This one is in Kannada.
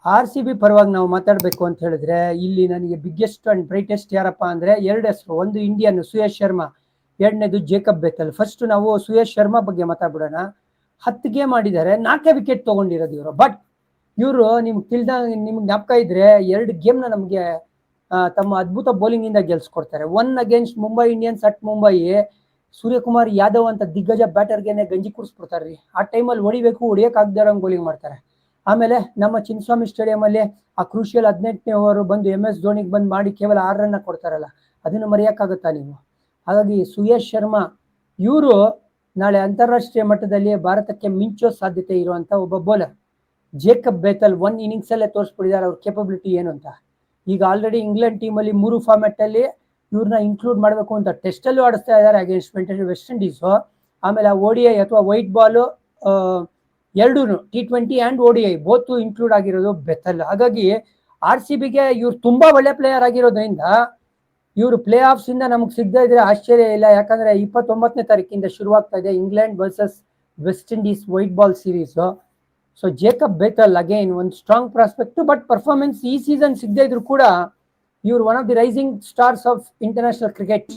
ಆರ್ ಸಿ ಬಿ ಪರವಾಗಿ ನಾವು ಮಾತಾಡಬೇಕು ಅಂತ ಹೇಳಿದ್ರೆ ಇಲ್ಲಿ ನನಗೆ ಬಿಗ್ಗೆಸ್ಟ್ ಅಂಡ್ ಬ್ರೈಟೆಸ್ಟ್ ಯಾರಪ್ಪ ಅಂದ್ರೆ ಎರಡು ಹೆಸರು. ಒಂದು ಇಂಡಿಯನ್ ಸುಯೇಶ್ ಶರ್ಮಾ, ಎರಡನೇದು ಜೇಕಬ್ ಬೆಥೆಲ್. ಫಸ್ಟ್ ನಾವು ಸುಯೇಶ್ ಶರ್ಮಾ ಬಗ್ಗೆ ಮಾತಾಡ್ಬಿಡೋಣ. 10 ಗೇಮ್ ಆಡಿದ್ದಾರೆ, 4 ವಿಕೆಟ್ ತಗೊಂಡಿರೋದು ಇವರು. ಬಟ್ ಇವರು ನಿಮ್ಗೆ ಜ್ಞಾಪಕ ಇದ್ರೆ 2 ಗೇಮ್ನ ನಮಗೆ ತಮ್ಮ ಅದ್ಭುತ ಬೌಲಿಂಗ್ ಇಂದ ಗೆಲ್ಸ್ಕೊಡ್ತಾರೆ. 1 against Mumbai Indians at Mumbai. Suryakumar Yadav ಅಂತ ದಿಗ್ಗಜ ಬ್ಯಾಟರ್ಗೆನೆ ಗಂಜಿ ಕುಡಿಸ್ಬಿಡ್ತಾರ್ರಿ. ಆ ಟೈಮಲ್ಲಿ ಹೊಡಿಬೇಕು, ಹೊಡಿಯೋಕ್ಕಾಗದೇ ಬೌಲಿಂಗ್ ಮಾಡ್ತಾರೆ. ಆಮೇಲೆ ನಮ್ಮ ಚಿನ್ನಸ್ವಾಮಿ ಸ್ಟೇಡಿಯಂ ಅಲ್ಲಿ ಆ ಕ್ರೂಷಿಯಲ್ 18ನೇ ಓವರ್ ಬಂದು MS ಧೋನಿಗೆ ಬಂದು ಮಾಡಿ ಕೇವಲ 6 ರನ್ ಕೊಡ್ತಾರಲ್ಲ, ಅದನ್ನು ಮರೆಯೋಕ್ಕಾಗುತ್ತಾ ನೀವು? ಹಾಗಾಗಿ ಸುಯೇಶ್ ಶರ್ಮಾ ಇವರು ನಾಳೆ ಅಂತಾರಾಷ್ಟ್ರೀಯ ಮಟ್ಟದಲ್ಲಿ ಭಾರತಕ್ಕೆ ಮಿಂಚೋ ಸಾಧ್ಯತೆ ಇರುವಂತ ಒಬ್ಬ ಬೌಲರ್. ಜೇಕಬ್ ಬೆಥೆಲ್ 1 ಇನ್ನಿಂಗ್ಸ್ ಅಲ್ಲೇ ತೋರಿಸ್ಬಿಟ್ಟಿದ್ದಾರೆ ಅವ್ರ ಕೇಪಬಿಲಿಟಿ ಏನು ಅಂತ. ಈಗ ಆಲ್ರೆಡಿ ಇಂಗ್ಲೆಂಡ್ ಟೀಮಲ್ಲಿ 3 ಫಾರ್ಮ್ಯಾಟ್ ಅಲ್ಲಿ ಇವ್ರನ್ನ ಇನ್ಕ್ಲೂಡ್ ಮಾಡಬೇಕು ಅಂತ ಟೆಸ್ಟ್ ಅಲ್ಲೂ ಆಡಿಸ್ತಾ ಇದ್ದಾರೆ ಅಗೇನ್ಸ್ಟ್ ವೆಸ್ಟ್ ಇಂಡೀಸ್. ಆಮೇಲೆ ODI ಅಥವಾ ವೈಟ್ ಬಾಲ್ ಎರಡೂ T20 and ODI both include ಆಗಿರೋದು ಬೆಥೆಲ್. ಹಾಗಾಗಿ RCBಗೆ ಇವ್ರು ತುಂಬಾ ಒಳ್ಳೆ ಪ್ಲೇಯರ್ ಆಗಿರೋದ್ರಿಂದ ಇವರು ಪ್ಲೇ ಆಫ್ಸ್ ಇಂದ ನಮಗೆ ಸಿಗದೇ ಇದ್ರೆ ಆಶ್ಚರ್ಯ ಇಲ್ಲ. ಯಾಕಂದ್ರೆ 29ನೇ ತಾರೀಕಿಂದ ಶುರುವಾಗ್ತಾ ಇದೆ England versus West Indies white ball series. So Jacob Bethell again ಒಂದು ಸ್ಟ್ರಾಂಗ್ ಪ್ರಾಸ್ಪೆಕ್ಟ್. ಬಟ್ ಪರ್ಫಾರ್ಮೆನ್ಸ್ ಈ ಸೀಸನ್ ಸಿಗದೇ ಇದ್ರು ಕೂಡ ಇವರು one of the rising stars of international cricket.